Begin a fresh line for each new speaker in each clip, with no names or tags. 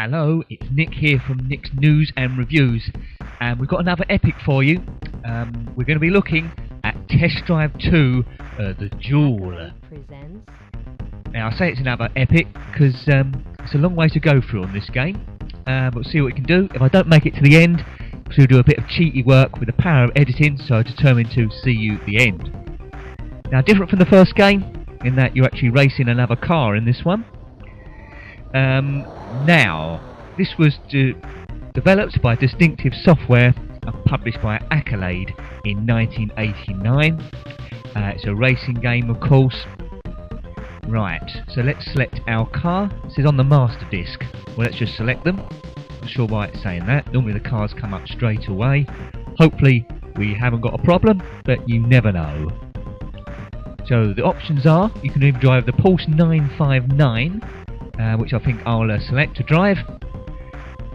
Hello, it's Nick here from Nick's News and Reviews, and we've got another epic for you. We're going to be looking at Test Drive 2, the Duel. Now I say it's another epic because it's a long way to go through on this game, but we'll see what we can do. If I don't make it to the end, we'll do a bit of cheaty work with the power of editing, so I'm determined to see you at the end. Now, different from the first game, in that you're actually racing another car in this one. Now, this was developed by Distinctive Software and published by Accolade in 1989. It's a racing game, of course. Right, so let's select our car. This is on the master disc. Well, let's just select them. Not sure why it's saying that. Normally the cars come up straight away. Hopefully we haven't got a problem, but you never know. So the options are, you can either drive the Porsche 959, which I think I'll select to drive,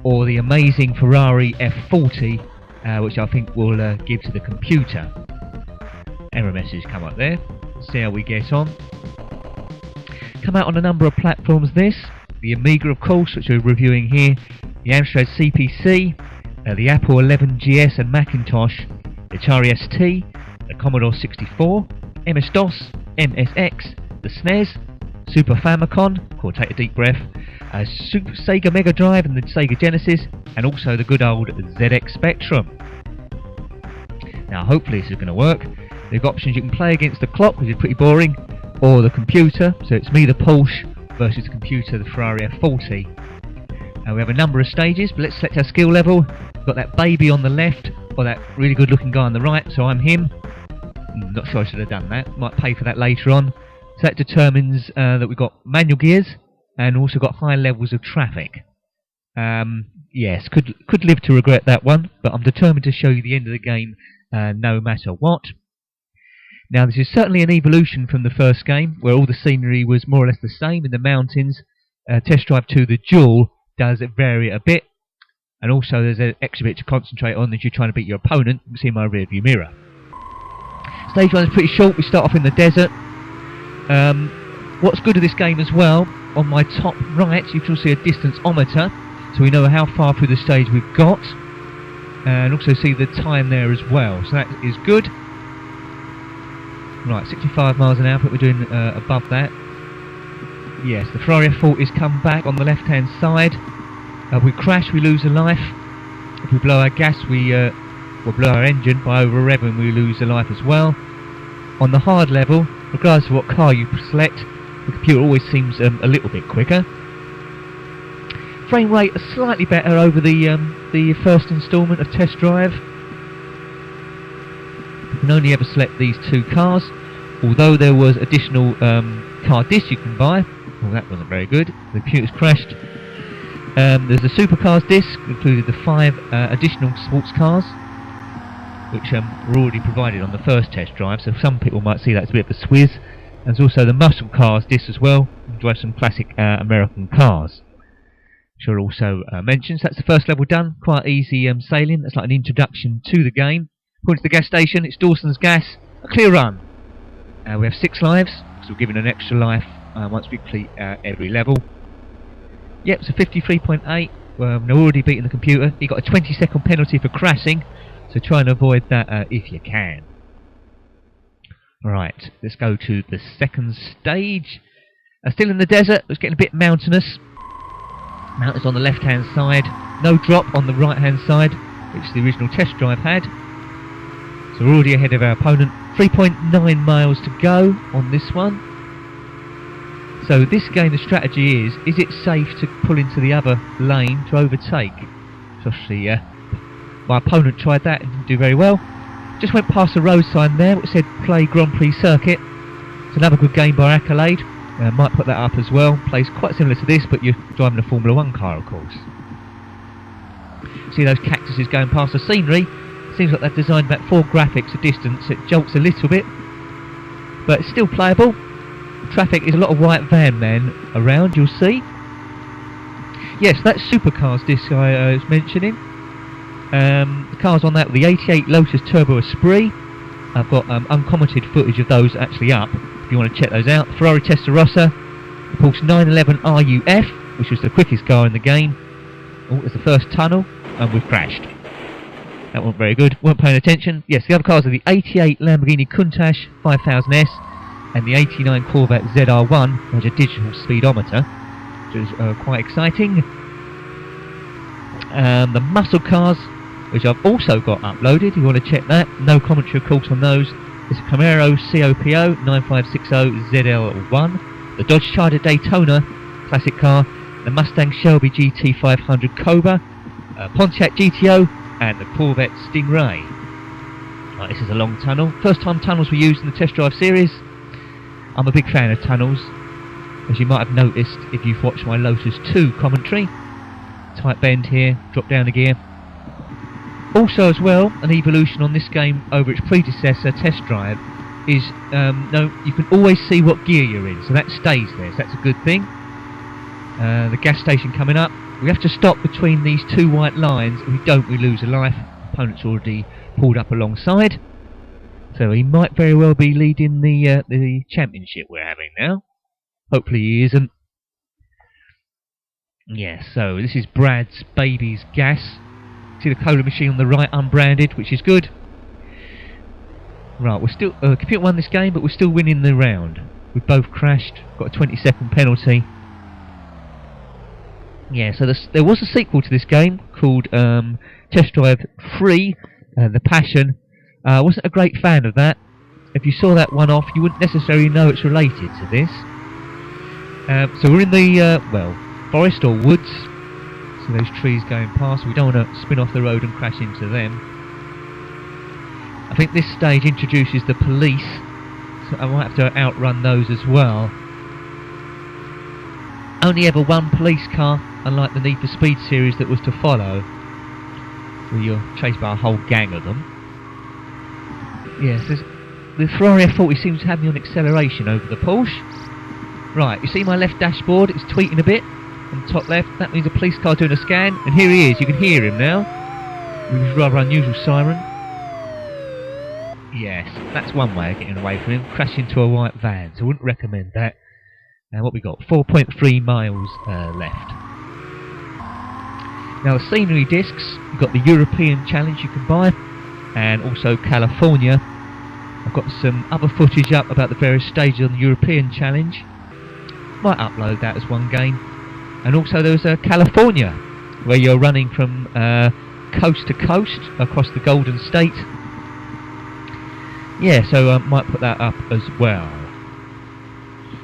or the amazing Ferrari F40, which I think we'll give to the computer. Error message come up there. See how we get on. Come out on a number of platforms this. The Amiga, of course, which we're reviewing here, the Amstrad CPC, the Apple 11 GS and Macintosh, the Atari ST, the Commodore 64, MS-DOS, MSX, the SNES, Super Famicom, take a deep breath, Sega Mega Drive and the Sega Genesis, and also the good old ZX Spectrum. Now hopefully this is going to work. They've got options: you can play against the clock, which is pretty boring, or the computer, so it's me the Porsche versus the computer, the Ferrari F40. We have a number of stages, but let's select our skill level. We've got that baby on the left, or that really good looking guy on the right, so I'm him. Not sure I should have done that, might pay for that later on. So that determines that we've got manual gears and also got high levels of traffic. Yes, could live to regret that one, but I'm determined to show you the end of the game no matter what. Now this is certainly an evolution from the first game, where all the scenery was more or less the same in the mountains. Test Drive 2, the Duel, does vary a bit, and also there's an extra bit to concentrate on as you're trying to beat your opponent. You can see my rearview mirror. Stage 1 is pretty short. We start off in the desert. What's good of this game as well, on my top right you can see a distance-ometer, so we know how far through the stage we've got, and also see the time there as well, so that is good. Right, 65 miles an hour, I think we're doing above that. Yes, the Ferrari F40's come back on the left hand side. If we crash we lose a life. If we blow our gas we blow our engine by over revving, we lose a life as well. On the hard level, regardless of what car you select, the computer always seems a little bit quicker. Frame rate is slightly better over the first instalment of Test Drive. You can only ever select these two cars, although there was additional car discs you can buy. Well, that wasn't very good. The computer's crashed. There's a Supercars disc, included the 5 additional sports cars, which were already provided on the first Test Drive, so some people might see that as a bit of a swizz. And there's also the Muscle Cars disc as well, you can drive some classic American cars, which are also mentioned. So that's the first level done, quite easy sailing. That's like an introduction to the game. Point to the gas station, it's Dawson's Gas, a clear run. We have 6 lives, so we're given an extra life once we complete every level. Yep, so 53.8, they're already beating the computer. You got a 20-second penalty for crashing, so try and avoid that if you can. Right, let's go to the second stage. Still in the desert, it's getting a bit mountainous. Mountains on the left hand side, no drop on the right hand side, which the original Test Drive had. So we're already ahead of our opponent. 3.9 miles to go on this one. So this game, the strategy is it safe to pull into the other lane to overtake? So obviously my opponent tried that and didn't do very well. Just went past the road sign there which said play Grand Prix circuit. It's another good game by Accolade. Might put that up as well. Plays quite similar to this, but you're driving a Formula 1 car, of course. See those cactuses going past the scenery? Seems like they've designed about 4 graphics a distance. It jolts a little bit, but it's still playable. Traffic is a lot of white van men around, you'll see. Yes, that's Supercars disc I was mentioning. The cars on that were the 88 Lotus Turbo Esprit. I've got uncommented footage of those actually up if you want to check those out. Ferrari Testarossa, the Porsche 911 RUF, which was the quickest car in the game, Oh, it's the first tunnel, and we've crashed. That wasn't very good. Weren't paying attention. Yes, the other cars are the 88 Lamborghini Countach 5000S and the 89 Corvette ZR1, which has a digital speedometer, which is quite exciting. The muscle cars, which I've also got uploaded, if you want to check that. No commentary, of course, on those. It's a Camaro COPO 9560 ZL1, the Dodge Charger Daytona classic car, the Mustang Shelby GT500 Cobra, Pontiac GTO, and the Corvette Stingray. Right, this is a long tunnel. First time tunnels were used in the test drive series. I'm a big fan of tunnels, as you might have noticed if you've watched my Lotus 2 commentary. Tight bend here, drop down the gear. Also as well, an evolution on this game over its predecessor test drive is you can always see what gear you're in, so that stays there, so that's a good thing. The gas station coming up. We have to stop between these two white lines. If we don't, we lose a life. Opponent's already pulled up alongside, so he might very well be leading the championship we're having now. Hopefully he isn't. Yeah, so this is Brad's Baby's Gas. See the cola machine on the right, unbranded, which is good. Right, we're still computer won this game, but we're still winning the round. We've both crashed. Got a 20-second penalty. Yeah, so there was a sequel to this game called Test Drive 3, The Passion. I wasn't a great fan of that. If you saw that one off, you wouldn't necessarily know it's related to this. So we're in the, forest or woods. So those trees going past, we don't want to spin off the road and crash into them. I think this stage introduces the police, so I might have to outrun those as well. Only ever one police car, unlike the Need for Speed series that was to follow, where you're chased by a whole gang of them. Yes, the Ferrari F40 seems to have me on acceleration over the Porsche. Right, you see my left dashboard, it's tweeting a bit on the top left. That means a police car doing a scan, and here he is, you can hear him now with his rather unusual siren. Yes, that's one way of getting away from him, crash into a white van, so I wouldn't recommend that. And what we got, 4.3 miles left. Now the scenery discs, you've got the European Challenge you can buy, and also California. I've got some other footage up about the various stages on the European Challenge. Might upload that as one game. And also there's California, where you're running from coast to coast across the Golden State. Yeah, so I might put that up as well.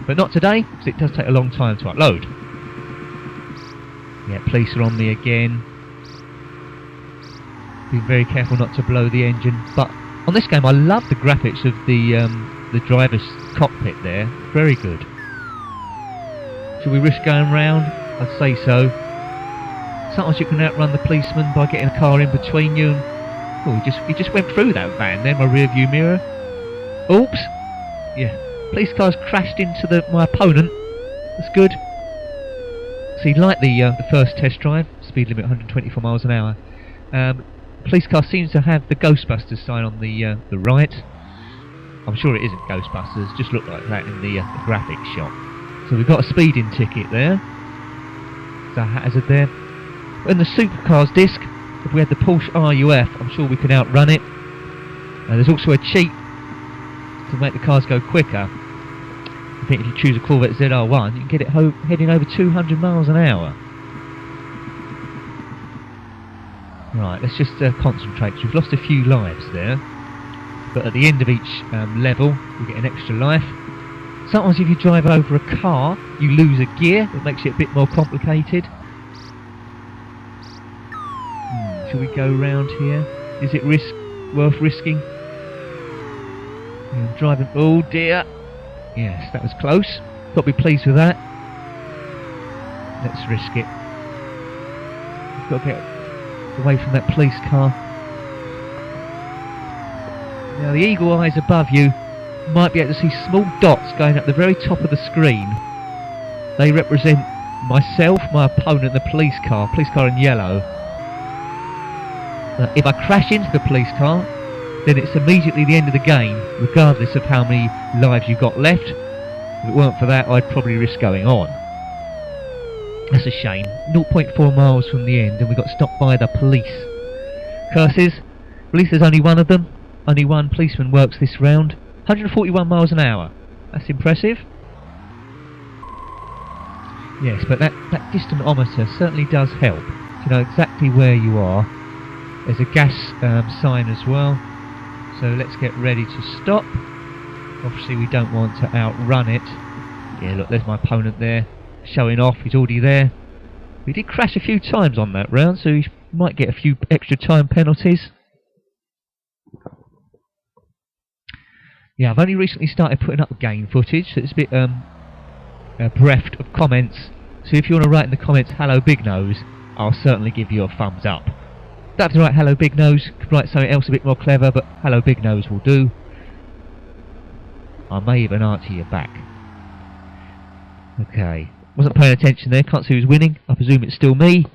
But not today, because it does take a long time to upload. Yeah, police are on me again. Be very careful not to blow the engine. But on this game, I love the graphics of the driver's cockpit there. Very good. Should we risk going round? I'd say so. Sometimes you can outrun the policeman by getting a car in between you. Oh, he just went through that van there, my rear view mirror. Oops. Yeah. Police car's crashed into my opponent. That's good. See, like the first test drive, speed limit 124 miles an hour. Police car seems to have the Ghostbusters sign on the right. I'm sure it isn't Ghostbusters, just looked like that in the graphics shot. So we've got a speeding ticket there. There's a hazard there. But in the Supercars disc, if we had the Porsche RUF, I'm sure we could outrun it. There's also a cheat to make the cars go quicker. I think if you choose a Corvette ZR1, you can get it heading over 200 miles an hour. Right, let's just concentrate, because we've lost a few lives there. But at the end of each level, you get an extra life. Sometimes if you drive over a car, you lose a gear. It makes it a bit more complicated. Shall we go round here? Is it worth risking? I'm driving. Oh dear. Yes, that was close. Got to be pleased with that. Let's risk it. We've got to get away from that police car. Now the eagle eyes above you might be able to see small dots going up the very top of the screen. They represent myself, my opponent, and the police car in yellow. If I crash into the police car, then it's immediately the end of the game, regardless of how many lives you've got left. If it weren't for that, I'd probably risk going on. That's a shame. 0.4 miles from the end and we got stopped by the police. Curses. At least there's only one of them. Only one policeman works this round. 141 miles an hour. That's impressive. Yes, but that distantometer certainly does help. To know exactly where you are. There's a gas sign as well. So let's get ready to stop. Obviously we don't want to outrun it. Yeah, look, there's my opponent there. Showing off, he's already there. We did crash a few times on that round, so he might get a few extra time penalties. Yeah, I've only recently started putting up game footage, so it's a bit bereft of comments. So if you want to write in the comments, hello Big Nose, I'll certainly give you a thumbs up. Don't have to write hello Big Nose, could write something else a bit more clever, but hello Big Nose will do. I may even answer you back. Okay, wasn't paying attention there, can't see who's winning, I presume it's still me.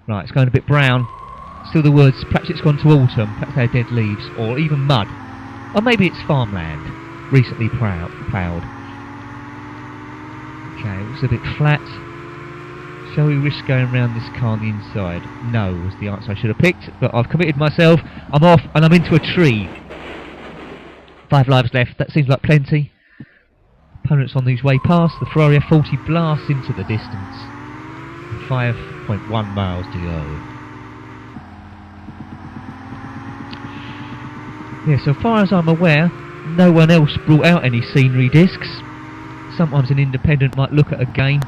Right, it's going a bit brown. Still the words, perhaps it's gone to autumn, perhaps they're dead leaves, or even mud. Or maybe it's farmland, recently ploughed. Okay, it looks a bit flat. Shall we risk going around this car on the inside? No, was the answer I should have picked, but I've committed myself. I'm off, and I'm into a tree. 5 lives left, that seems like plenty. Opponents on his way past, the Ferrari F40 blasts into the distance. 5.1 miles to go. Yeah, so far as I'm aware, no one else brought out any scenery discs. Sometimes an independent might look at a game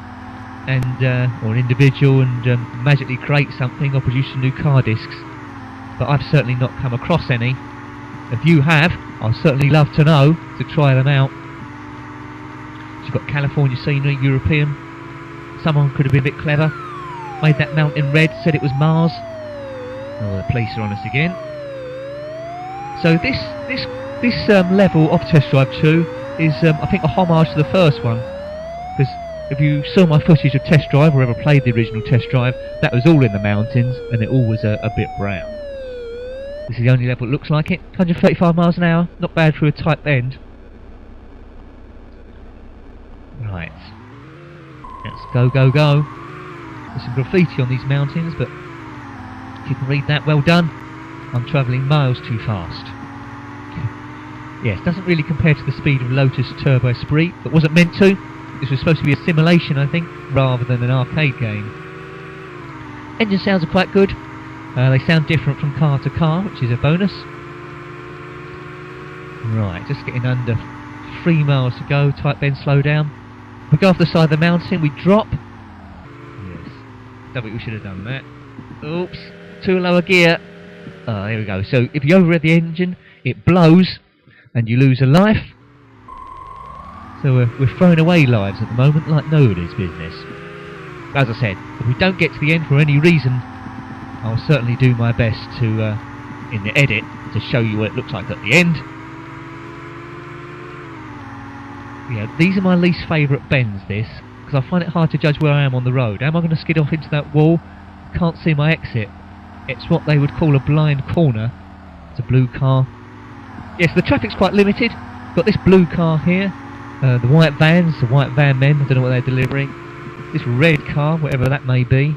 and or an individual and magically create something or produce some new car discs. But I've certainly not come across any. If you have, I'd certainly love to know, to try them out. So you've got California scenery, European. Someone could have been a bit clever. Made that mountain red, said it was Mars. Oh, the police are on us again. So this level of Test Drive 2 is, I think, a homage to the first one. Because if you saw my footage of Test Drive, or ever played the original Test Drive, that was all in the mountains, and it all was a bit brown. This is the only level that looks like it. 135 miles an hour, not bad through a tight bend. Right. Let's go, go, go. There's some graffiti on these mountains, but if you can read that, well done. I'm travelling miles too fast. Yes, doesn't really compare to the speed of Lotus Turbo Esprit, but wasn't meant to. This was supposed to be a simulation, I think, rather than an arcade game. Engine sounds are quite good. They sound different from car to car, which is a bonus. Right, just getting under 3 miles to go, tight bend, slow down. We go off the side of the mountain, we drop. Yes, don't think we should have done that. Oops, too low a gear. Oh, there we go. So if you overrev the engine, it blows and you lose a life. So we're throwing away lives at the moment like nobody's business. As I said, if we don't get to the end for any reason, I'll certainly do my best to, in the edit, to show you what it looks like at the end. Yeah, these are my least favourite bends, this, because I find it hard to judge where I am on the road. Am I going to skid off into that wall? Can't see my exit. It's what they would call a blind corner. It's a blue car. Yes, the traffic's quite limited. Got this blue car here. The white vans, the white van men, I don't know what they're delivering. This red car, whatever that may be.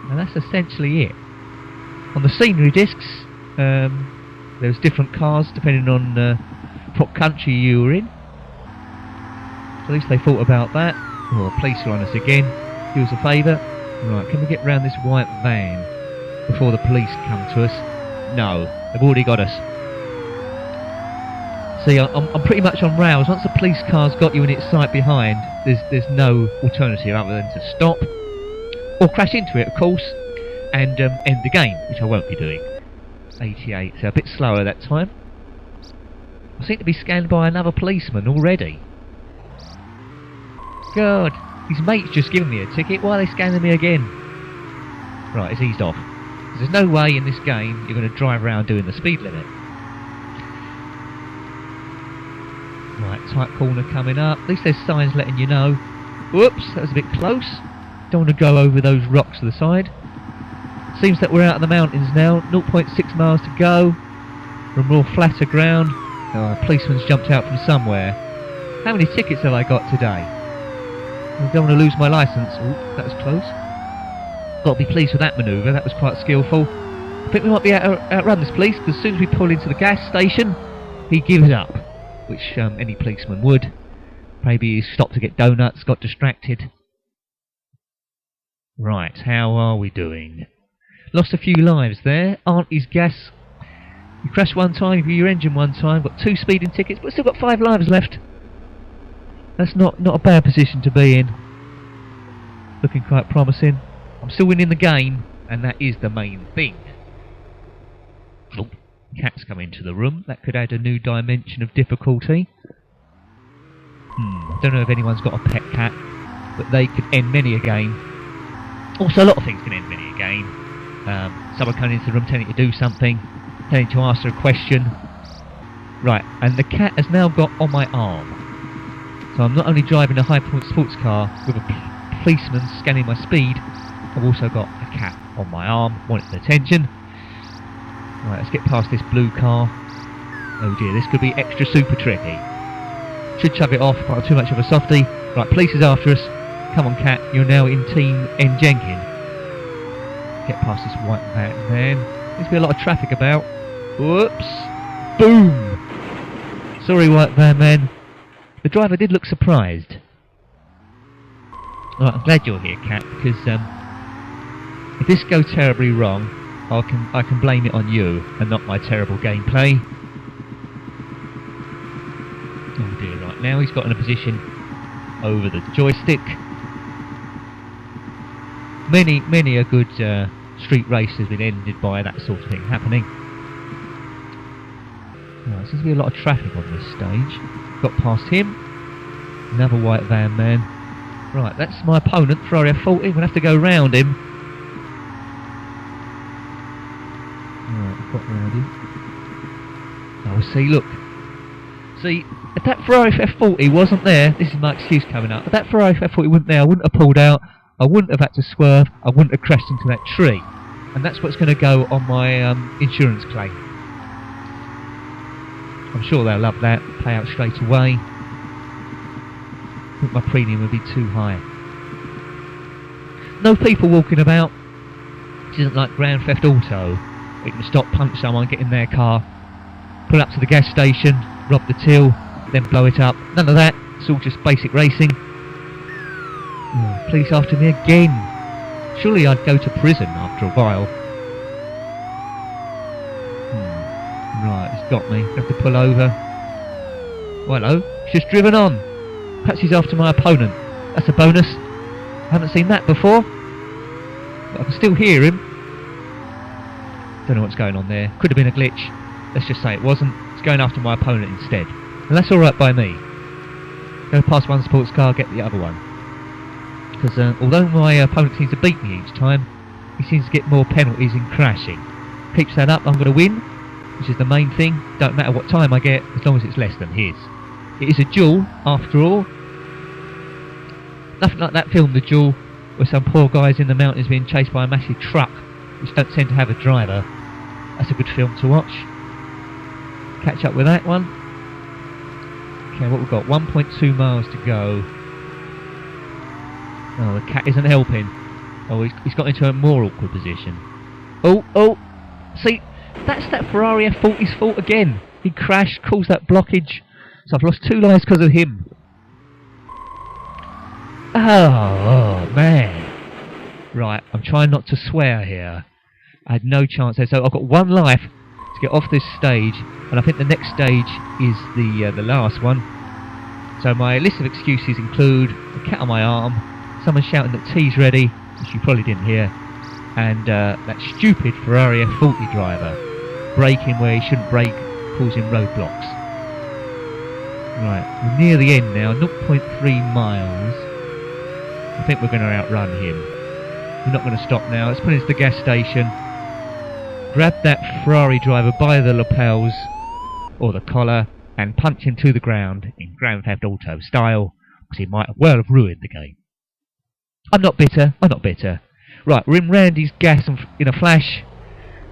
And that's essentially it. On the scenery discs, there's different cars depending on what country you were in. At least they thought about that. Oh, the police are on us again. Do us a favour. Right, can we get round this white van before the police come to us? No, they've already got us. See, I'm pretty much on rails. Once the police car's got you in its sight behind, there's no alternative other than to stop or crash into it, of course, and end the game, which I won't be doing. 88, so a bit slower that time. I seem to be scanned by another policeman already. God, his mate's just given me a ticket. Why are they scanning me again? Right, it's eased off. There's no way in this game you're going to drive around doing the speed limit. Right, tight corner coming up. At least there's signs letting you know. Whoops, that was a bit close. Don't want to go over those rocks to the side. Seems that we're out of the mountains now. 0.6 miles to go. We're more flatter ground. Oh, a policeman's jumped out from somewhere. How many tickets have I got today? I don't want to lose my licence. Oh, that was close. Got to be pleased with that manoeuvre, that was quite skillful. I think we might be able to outrun this police, because as soon as we pull into the gas station, he gives up, which any policeman would. Maybe he stopped to get donuts, got distracted. Right, how are we doing? Lost a few lives there. Auntie's gas. You crashed one time, you blew your engine one time, got 2 speeding tickets, but still got 5 lives left. That's not a bad position to be in. Looking quite promising. I'm still winning the game, and that is the main thing. Oh, cats come into the room. That could add a new dimension of difficulty. I don't know if anyone's got a pet cat, but they could end many a game. Also, a lot of things can end many a game. Someone coming into the room telling you to do something, telling you to ask her a question. Right, and the cat has now got on my arm. So I'm not only driving a high-point sports car with a policeman scanning my speed, I've also got a cat on my arm, wanting attention. Right, let's get past this blue car. Oh dear, this could be extra super tricky. Should shove it off, but I'm too much of a softie. Right, police is after us. Come on, cat, you're now in Team N Jenkin. Get past this white man. There's going to be a lot of traffic about. Whoops! Boom! Sorry, white van man. The driver did look surprised. Right, I'm glad you're here, cat, because if this goes terribly wrong, I can blame it on you and not my terrible gameplay. Oh dear, right now he's got in a position over the joystick. Many a good street race has been ended by that sort of thing happening. Right, seems to be a lot of traffic on this stage. Got past him. Another white van man. Right, that's my opponent, Ferrari F40. We'll have to go round him. Right, got round him. Oh, see, look. See, if that Ferrari F40 wasn't there, this is my excuse coming up. If that Ferrari F40 wasn't there, I wouldn't have pulled out. I wouldn't have had to swerve. I wouldn't have crashed into that tree. And that's what's going to go on my insurance claim. I'm sure they'll love that. Pay out straight away. I think my premium would be too high. No people walking about. This isn't like Grand Theft Auto. You can stop, punch someone, get in their car, pull up to the gas station, rob the till, then blow it up. None of that. It's all just basic racing. Oh, police after me again. Surely I'd go to prison after a while. Right, he's got me. Have to pull over. Well, hello. He's just driven on. Perhaps he's after my opponent. That's a bonus. I haven't seen that before. But I can still hear him. Don't know what's going on there. Could have been a glitch. Let's just say it wasn't. It's going after my opponent instead. And that's alright by me. Go past one sports car, get the other one. Because although my opponent seems to beat me each time, he seems to get more penalties in crashing. Keeps that up, I'm going to win, which is the main thing. Don't matter what time I get, as long as it's less than his. It is a duel, after all. Nothing like that film, The Duel, where some poor guy's in the mountains being chased by a massive truck, which don't tend to have a driver. That's a good film to watch. Catch up with that one. Okay, what we've got? 1.2 miles to go. Oh, the cat isn't helping. Oh, he's got into a more awkward position. Oh! See, that's that Ferrari F40's fault again. He crashed, caused that blockage. So I've lost 2 lives because of him. Oh, man. Right, I'm trying not to swear here. I had no chance there. So I've got 1 life to get off this stage. And I think the next stage is the last one. So my list of excuses include the cat on my arm, someone shouting that tea's ready, which you probably didn't hear, and that stupid Ferrari F40 driver braking where he shouldn't brake, causing roadblocks. Right, we're near the end now, 0.3 miles. I think we're going to outrun him. We're not going to stop now. Let's put into the gas station, grab that Ferrari driver by the lapels or the collar and punch him to the ground in Grand Theft Auto style, because he might well have ruined the game. I'm not bitter. Right, we're in Randy's gas in a flash.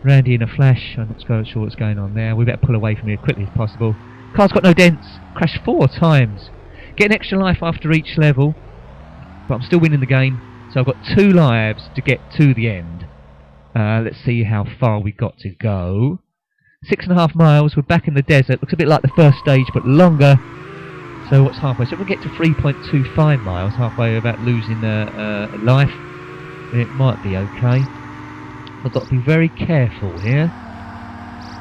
Randy in a flash. I'm not sure what's going on there. We better pull away from here as quickly as possible. Car's got no dents. Crashed 4 times. Get an extra life after each level. but I'm still winning the game. So I've got 2 lives to get to the end. Let's see how far we got to go. 6.5 miles, we're back in the desert. Looks a bit like the first stage, but longer. So what's halfway? So if we get to 3.25 miles, halfway without losing a life, then it might be okay. I've got to be very careful here.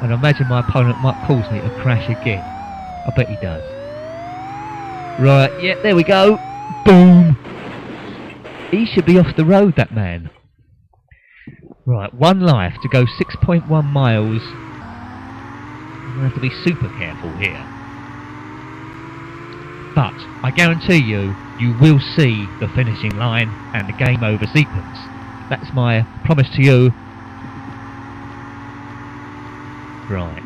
And I imagine my opponent might cause me to crash again. I bet he does. Right, yeah, there we go. Boom! He should be off the road, that man. Right, 1 life to go 6.1 miles. I'm going to have to be super careful here. But I guarantee you, you will see the finishing line and the game over sequence. That's my promise to you. Right.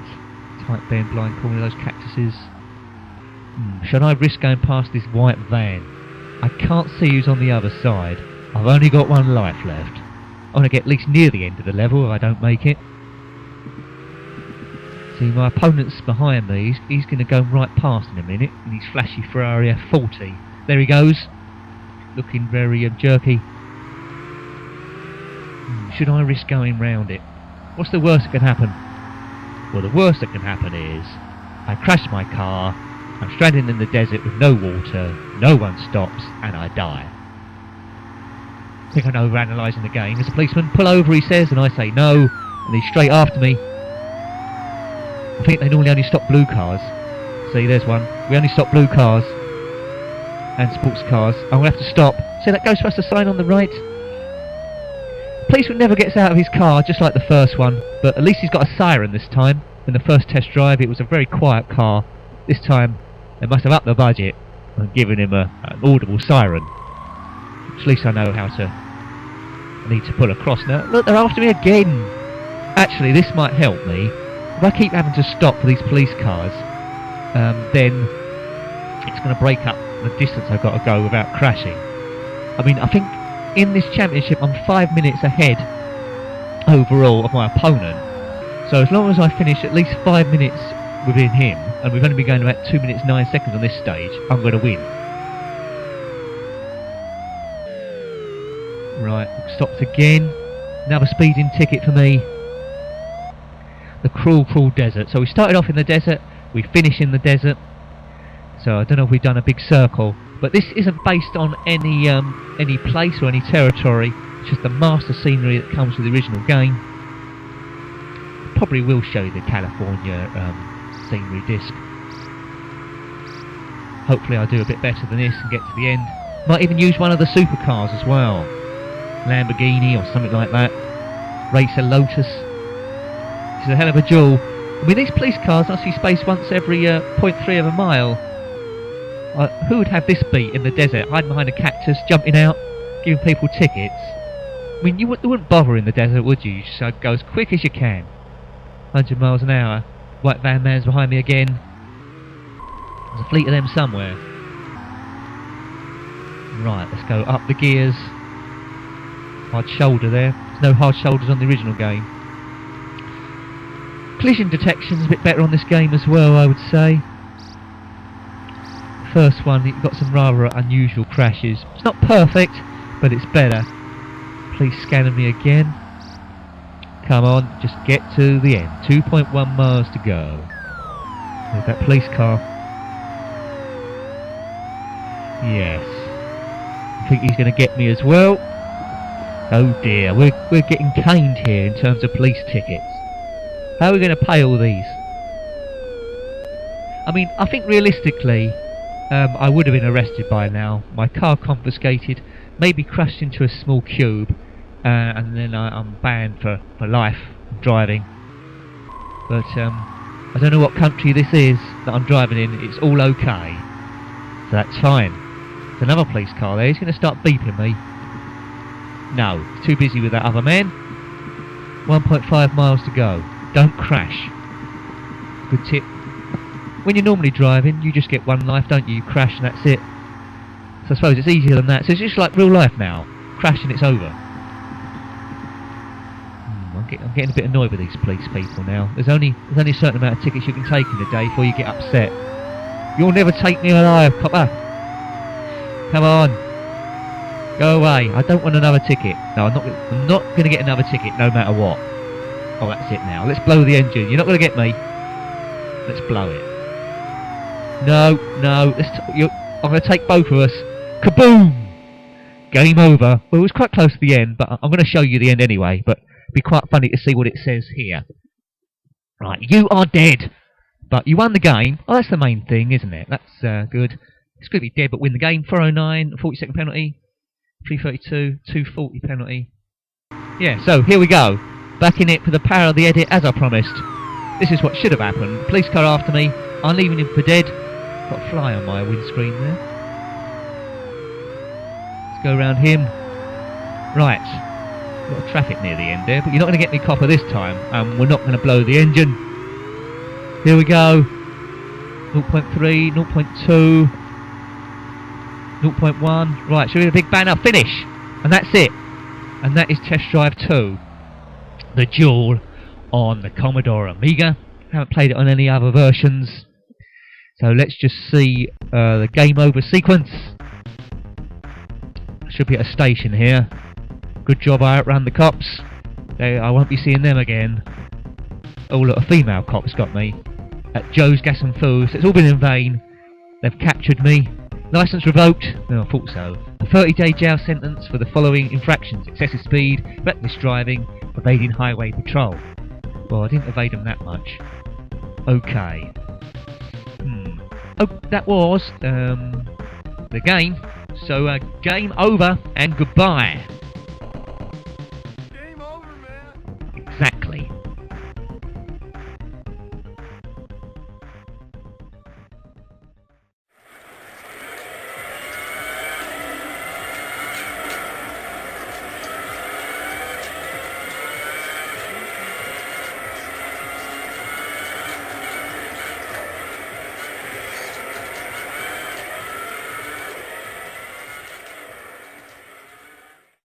Tight bend, blind corner, those cactuses. Should I risk going past this white van? I can't see who's on the other side. I've only got 1 life left. I want to get at least near the end of the level if I don't make it. See, my opponent's behind me. He's going to go right past in a minute in his flashy Ferrari F40. There he goes. Looking very jerky. Should I risk going round it? What's the worst that can happen? Well, the worst that can happen is I crash my car, I'm stranded in the desert with no water, no one stops, and I die. I think I know overanalyzing the game. There's a policeman, pull over, he says, and I say no, and he's straight after me. I think they normally only stop blue cars. See, there's one. We only stop blue cars and sports cars. I'm going to have to stop. See that Ghostbuster sign on the right? Policeman never gets out of his car, just like the first one, but at least he's got a siren this time. In the first test drive, it was a very quiet car. This time, they must have upped the budget and given him an audible siren. At least I know how to... I need to pull across now. Look, they're after me again! Actually, this might help me. If I keep having to stop for these police cars, then it's going to break up the distance I've got to go without crashing. I mean, I think in this championship I'm 5 minutes ahead overall of my opponent. So as long as I finish at least 5 minutes within him, and we've only been going about 2 minutes 9 seconds on this stage, I'm going to win. Right, stopped again. Another speeding ticket for me. The cruel, cruel desert. So we started off in the desert, we finish in the desert. So I don't know if we've done a big circle, but this isn't based on any place or any territory. It's just the master scenery that comes with the original game. Probably will show you the California scenery disc. Hopefully I'll do a bit better than this and get to the end. Might even use one of the supercars as well. Lamborghini or something like that. Race a Lotus. It's a hell of a duel. I mean, these police cars must be spaced once every 0.3 of a mile. Who would have this beat in the desert, hiding behind a cactus, jumping out, giving people tickets? I mean, you wouldn't bother in the desert, would you? You just go as quick as you can. 100 miles an hour. White van man's behind me again. There's a fleet of them somewhere. Right, let's go up the gears. Hard shoulder there. There's no hard shoulders on the original game. Collision detection's a bit better on this game as well, I would say. First one, you've got some rather unusual crashes. It's not perfect, but it's better. Please scan me again. Come on, just get to the end. 2.1 miles to go. There's that police car. Yes. I think he's going to get me as well. Oh dear, we're getting caned here in terms of police tickets. How are we going to pay all these? I mean, I think realistically, I would have been arrested by now. My car confiscated, maybe crashed into a small cube, and then I'm banned for life driving. But I don't know what country this is that I'm driving in. It's all okay, so that's fine. There's another police car there. He's going to start beeping me. No, he's too busy with that other man. 1.5 miles to go. Don't crash. Good tip. When you're normally driving, you just get 1 life, don't you? You crash and that's it. So I suppose it's easier than that. So it's just like real life now. Crash and it's over. I'm getting a bit annoyed with these police people now. There's only a certain amount of tickets you can take in a day before you get upset. You'll never take me alive, copper. Come on. Go away. I don't want another ticket. No, I'm not going to get another ticket no matter what. Oh, that's it now. Let's blow the engine. You're not going to get me. Let's blow it. No. I'm going to take both of us. Kaboom! Game over. Well, it was quite close to the end, but I'm going to show you the end anyway. But it'd be quite funny to see what it says here. Right, you are dead. But you won the game. Oh, that's the main thing, isn't it? That's good. It's going to be dead, but win the game. 409, 40-second penalty. 332, 240 penalty. Yeah, so here we go. Back in it for the power of the edit, as I promised. This is what should have happened. Police car after me. I'm leaving him for dead. Got a fly on my windscreen there. Let's go around him. Right. A lot of traffic near the end there, but you're not going to get me copper this time. We're not going to blow the engine. Here we go. 0.3, 0.2. 0.1. Right, should we have a big banner? Finish! And that's it. And that is Test Drive 2. The Duel on the Commodore Amiga. Haven't played it on any other versions. So let's just see the game over sequence. Should be at a station here. Good job I outran the cops. I won't be seeing them again. Oh look, a female cop's got me. At Joe's Gas and Food. So it's all been in vain. They've captured me. Licence revoked. No, I thought so. A 30-day jail sentence for the following infractions: excessive speed, reckless driving, evading highway patrol. Well, I didn't evade them that much. Okay. Oh, that was the game. So game over and goodbye.